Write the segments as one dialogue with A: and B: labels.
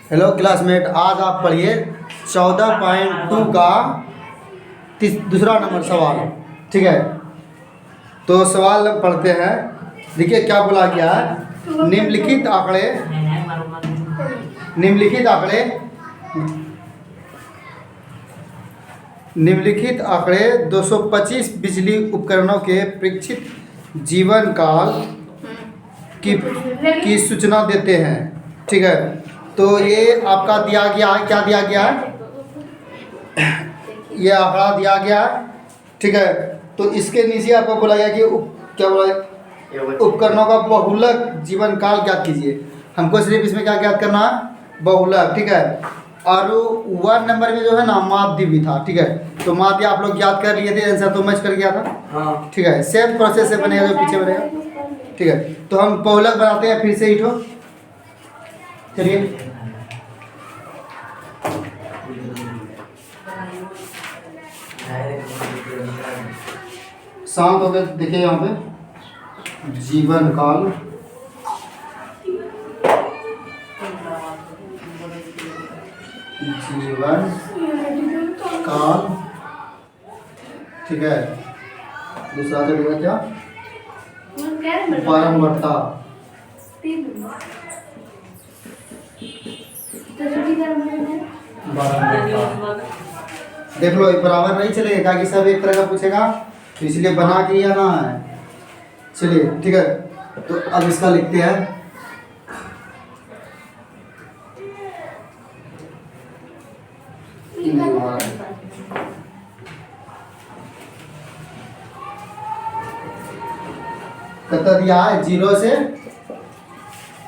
A: Hello classmate, आज आप पढ़िए 14.2 का दूसरा नंबर सवाल। ठीक है, तो सवाल पढ़ते हैं। देखिए क्या बोला गया है। निम्नलिखित आंकड़े 225 बिजली उपकरणों के प्रेक्षित जीवन काल की सूचना देते हैं। ठीक है, तो ये आपका दिया गया है। क्या दिया गया है? ये आंकड़ा दिया गया है। ठीक है, तो इसके नीचे आपको बोला गया कि क्या बोला, उपकरणों का बहुलक जीवन काल ज्ञात कीजिए। हमको सिर्फ इसमें क्या ज्ञात करना है? बहुलक। ठीक है, और 1 नंबर में जो है ना माध्य भी था। ठीक है, तो माध्य आप लोग याद कर लिए थे, आंसर तो मैच कर गया था। हाँ, ठीक है, सेम प्रोसेस से बनेगा जो पीछे बनेगा। ठीक है, तो हम बहुलक बनाते हैं फिर से ही। चलिए, शांत होकर देखिए यहाँ पे जीवन काल। जीवन काल। ठीक है, दूसरा चलेगा क्या? बारंबारता। देख लो, बराबर नहीं चलेगा कि सब एक तरह का पूछेगा, तो इसलिए बना के ही आना है। चलिए ठीक है, तो अब इसका लिखते हैं। कितना दिया है? 0 से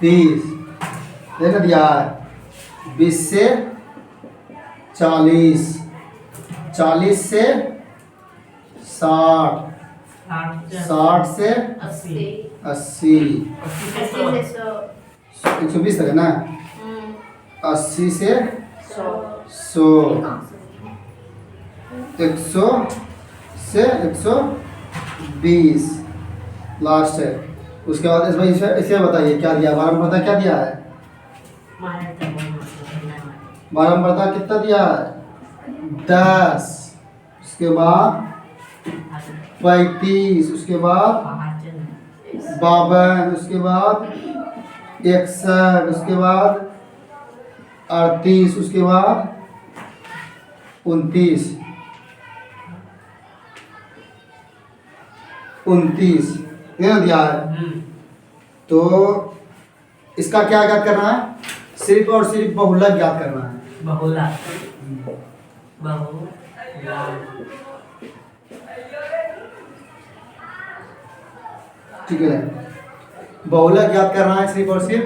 A: 30। देखा दिया है 20 से 40, 40 से 60, 60 से 80, 120 तक है ना। 80 से 100, 100 से 120 लास्ट है। उसके बाद इसे बताइए क्या दिया? बारंबारता क्या दिया है? बारंबारता कितना दिया है? 10। उसके बाद 35, उसके बाद 52, उसके बाद 61, उसके बाद 38, उसके बाद 29, 29 ये दिया है। तो इसका क्या ज्ञात करना है? सिर्फ और सिर्फ बहुलक ज्ञात करना है। ठीक है, बहुलक ज्ञात करना है सिर्फ और सिर्फ।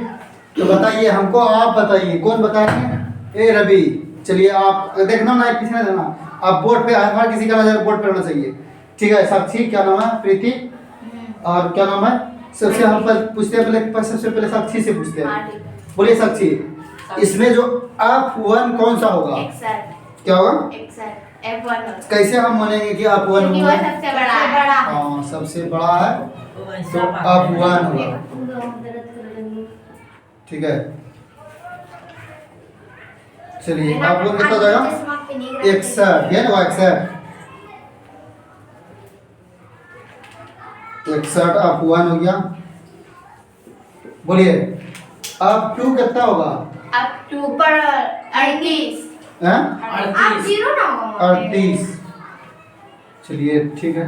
A: तो बताइए हमको, आप बताइए, कौन बताएंगे? ए रवि, चलिए आप देखना ना, किसी ने देना। आप बोर्ड पे, हर किसी का नजर बोर्ड पे होना चाहिए। ठीक है, साक्षी, क्या नाम है? प्रीति, और क्या नाम है? सबसे हम पूछते हैं पहले, सबसे पहले साक्षी से पूछते हैं। बोलिए साक्षी, इसमें जो F1 कौन सा होगा? क्या होगा? F1। कैसे हम मानेंगे कि F1 होगा? सबसे बड़ा है। हाँ, सबसे बड़ा है तो F1 होगा। ठीक है, चलिए आप लोग कितना जाएगा? 61 है ना, 61 F1 हो गया। बोलिए F2 कितना होगा?
B: F2 पर 38
A: हैं?
B: 38।
A: चलिए ठीक है,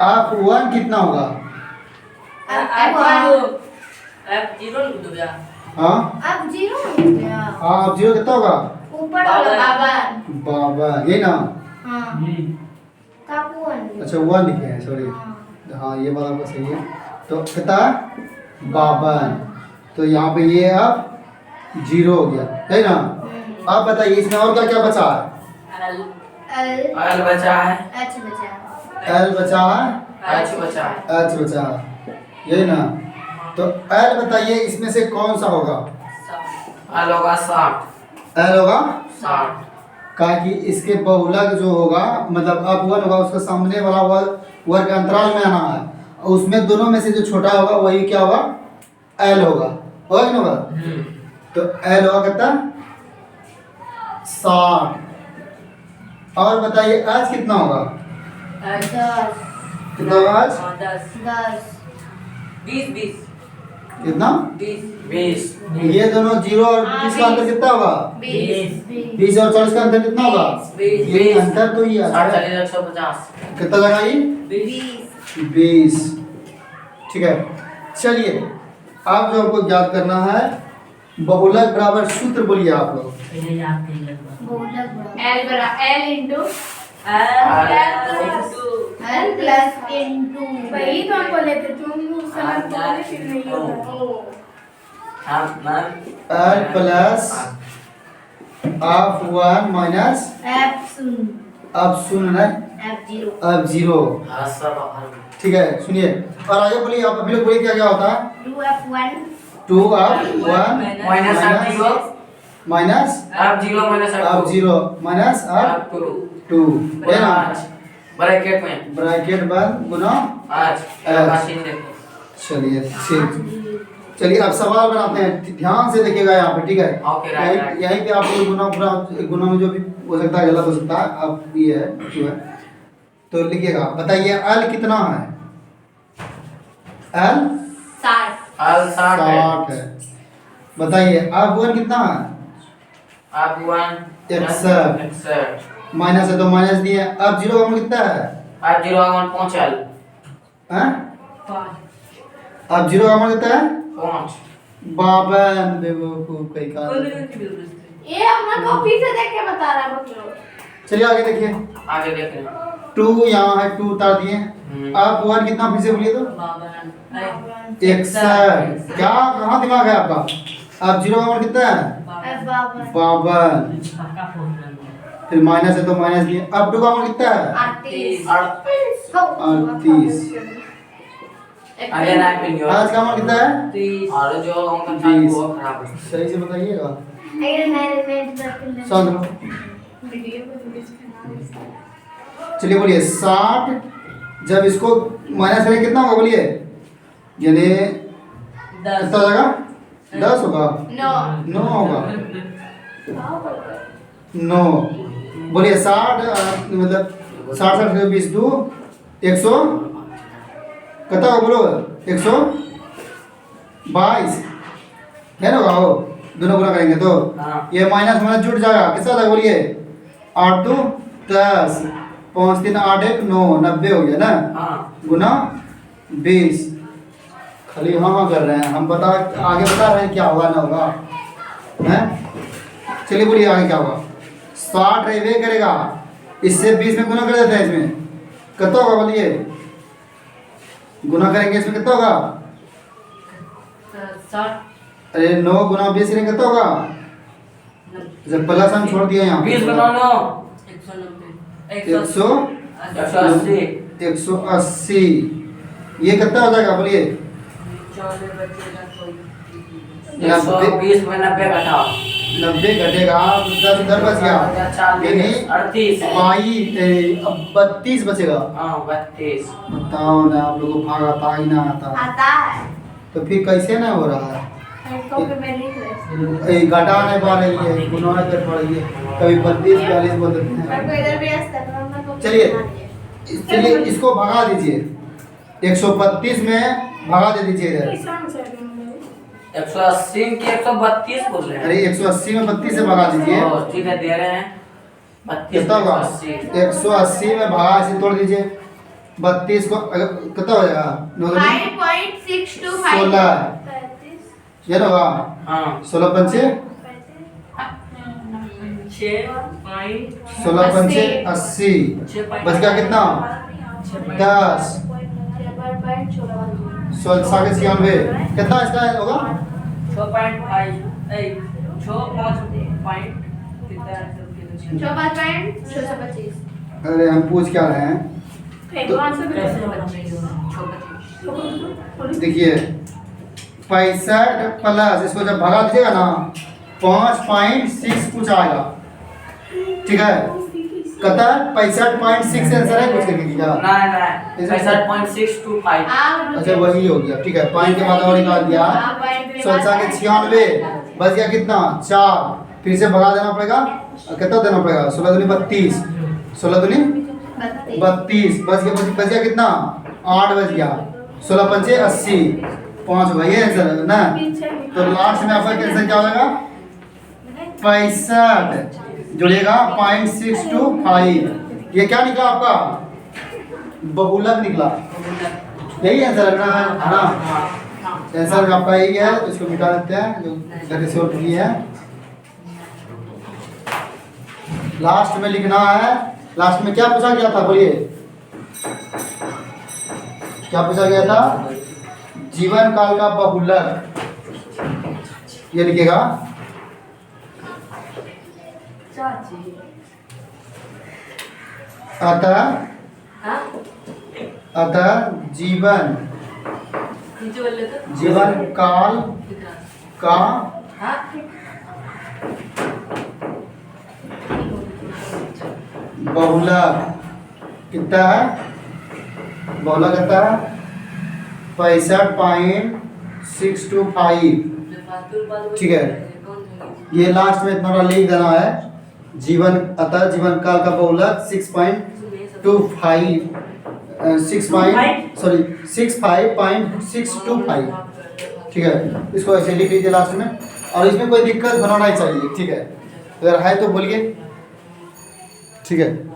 A: F1 कितना होगा?
B: F0 हो गया।
A: हाँ,
B: F0 हो गया।
A: हाँ, F0 कितना होगा?
B: ऊपर वाला
A: 52, ये ना।
B: हाँ, F1।
A: अच्छा 1 लिखे हैं, सॉरी। हाँ, ये बात आपका सही है। तो कितना? 52। तो यहाँ पे ये अब 0 हो गया, है ना। अब बताइए इसमें और क्या क्या बचा है?
B: L बचा है, H बचा है,
A: L बचा है,
B: H बचा है,
A: H बचा है, यही ना। तो L बताइए इसमें से कौन सा होगा?
B: L होगा 60।
A: L होगा
B: 60,
A: कहा कि इसके बहुलक जो होगा, मतलब F1 होगा, उसका सामने वाला वर्ग अंतराल में आना है, और उसमें दोनों में से जो छोटा होगा वही क्या होगा? L होगा। होगा कि नहीं होगा? तो एल होगा कितना 60। और बताइए आज कितना होगा?
C: 10
A: कितना होगा आज?
C: 10
B: 20
A: कितना?
B: 20
A: ये दोनों 0 और 20 का अंतर कितना होगा?
C: 20
A: 20 और 40 का अंतर कितना होगा?
B: 20
A: ये अंतर तो ये
B: 60
A: आता है।
B: 40 150
A: कितना लगाइए? 20। ठीक है, चलिए अब जो हमको याद करना है बहुलक बराबर सूत्र बोलिए आप लोग।
C: L into L plus into
D: वही तो हम बोले थे तुम उस समय बोले फिर नहीं होता
A: L plus of 1 minus
C: F शून्य
A: अब शून्य है
C: F 0
A: अब 0। ठीक है, सुनिए और आगे बोलिए आप अभी लोग बोलिए क्या क्या होता है?
C: 2F1
A: 2 ऑफ 1
B: माइनस आप 0
A: माइनस
B: आप 0 माइनस
A: अब 0 माइनस अब
B: आप
A: 2 है ना?
B: ब्रैकेट में
A: ब्रैकेट बंद गुना
B: आज मशीन देखो
A: चलिए ठीक। चलिए अब सवाल बनाते हैं, ध्यान से देखिएगा यहाँ पे, ठीक है?
B: Okay, right.
A: यहीं पे आप लोग गुना पूरा गुना में जो भी हो सकता है गलत हो सकता है, अब ये है जो है तो लिखिएगा। बताइए एल कितना है? एल
C: 60
B: आल 60 है
A: 60 है। बताइए अब 1 कितना है?
B: आप 1
A: 61 माइनस है तो माइनस दिए। अब 0 का मान कितना है?
B: आप 0 1 5
A: हैं? अब 0 का मान कितना है?
B: 5
A: 52 बेवकूफ कहीं का।
C: ये अपना कॉपी से देख के बता रहा है बच्चों।
A: चलिए आगे देखिए,
B: आगे देख रहे हैं
A: 2 यहाँ है 2 उतार दिए। अब 1 कितना फिर से बोलिए तो? 61। क्या कहाँ दिमाग है आपका? अब 0 का मान कितना है? 52। फिर माइनस है तो माइनस दिए। अब 2 का मान कितना है? 38।
B: आगे ना पिन
A: आज का मान कितना है?
B: और जो उनका था
A: 20।
B: वो खराब है
A: सही से बताइएगा।
C: अगर मैं
A: समझ लो। चलिए बोलिए 60 जब इसको माइनस करें कितना होगा बोलिए? यानी कितना हो जाएगा? 10 होगा? 9 होगा? 9 बोलिए 60 मतलब 60 60 20 2 100 कितना होगा बोलो? 122 है ना? हो दोनों गुना करेंगे तो
B: हाँ।
A: ये माइनस माइनस जुट जाएगा। कितना था बोलिए? 8 2 10 5 3 8 1 9 90 हो गया ना?
B: हां
A: गुना 20। खाली हाँ कर रहे हैं हम, बता आगे बता रहे हैं क्या होगा ना होगा हैं? चलिए बोलिए आगे क्या होगा? 60 रेवे करेगा, इससे 20 में गुना कर देते हैं। इसमें कितना होगा बोलिए? गुना करेंगे इसमें कितना होगा? अरे 9 गुना 20 करेंगे कितना होगा? जब प्लस हम छोड़ दिए यहाँ
B: 20 गुना 9 180
A: 180। ये कितना हो जाएगा बोलिए?
B: 120 में 90 घटाओ
A: 90 घटेगा 10 इधर बच गया, यानी
B: 38
A: 32 बचेगा।
B: हां 32
A: बताओ ना, आप लोगों को भाग आता ही ना आता
C: आता है
A: तो फिर कैसे ना हो रहा है?
C: कॉपी में लिख रहे
A: ये घटा नहीं पा रही है, गुना नहीं कर पा रही है, कभी 32 42 बोल देते हैं।
C: इधर भी ऐसा करना तो
A: चलिए चलिए इसको भगा दीजिए, 132 में भगा दे दीजिए इधर।
B: 180 की 132 बोल रहे हैं
A: अरे 180 में 32 से भगा दीजिए,
B: ठीक है दे रहे हैं 32
A: कितना होगा? 180 में भगा से तोड़ दीजिए 32 को, कितना हो जाएगा?
C: 5.625
A: 16 ये ना होगा?
B: हां
A: 16 पंचे 16 पंचे 80 बच गया कितना? 10 16 के 96 कितना इसका होगा?
B: 6.5
A: अरे हम पूछ क्या रहे हैं? देखिए 65 प्लस इसको जब भगा दीजिएगा ना 5.6 कुछ आएगा, ठीक है? कहता है 65.6 आंसर है कुछ करके क्या?
B: नहीं 65.625।
A: अच्छा वही हो गया ठीक है। पॉइंट के बाद और निकाल दिया 16 के 96 बच गया कितना 4, फिर से भगा देना पड़ेगा। कितना देना पड़ेगा 16 दूनी 32, 16 दूनी 32 बच गया कितना 8 बच गया। 16 पंचे 80, 5 भाई आंसर है ना। तो लास्ट में आपका आंसर क्या होगा 65 जुड़ेगा 0.625। ये क्या निकला आपका बहुलक निकला। यही आंसर है ना। आंसर आपका यही है। तो इसको मिटा देते हैं जो इधर सॉल्व की है। लास्ट में लिखना है। लास्ट में क्या पूछा गया था बोलिए क्या पूछा गया था? जीवन काल का बहुलक ये लिखेगा अतः जीवन काल का बहुलक कितना है? बहुलक कितना है 65.625। ठीक है ये लास्ट में इतना लिख देना है। जीवन अतः जीवन काल का बहुलक 65.625। ठीक है इसको ऐसे लिख लीजिए लास्ट में। और इसमें कोई दिक्कत होना नहीं चाहिए। ठीक है अगर है तो बोलिए। ठीक है।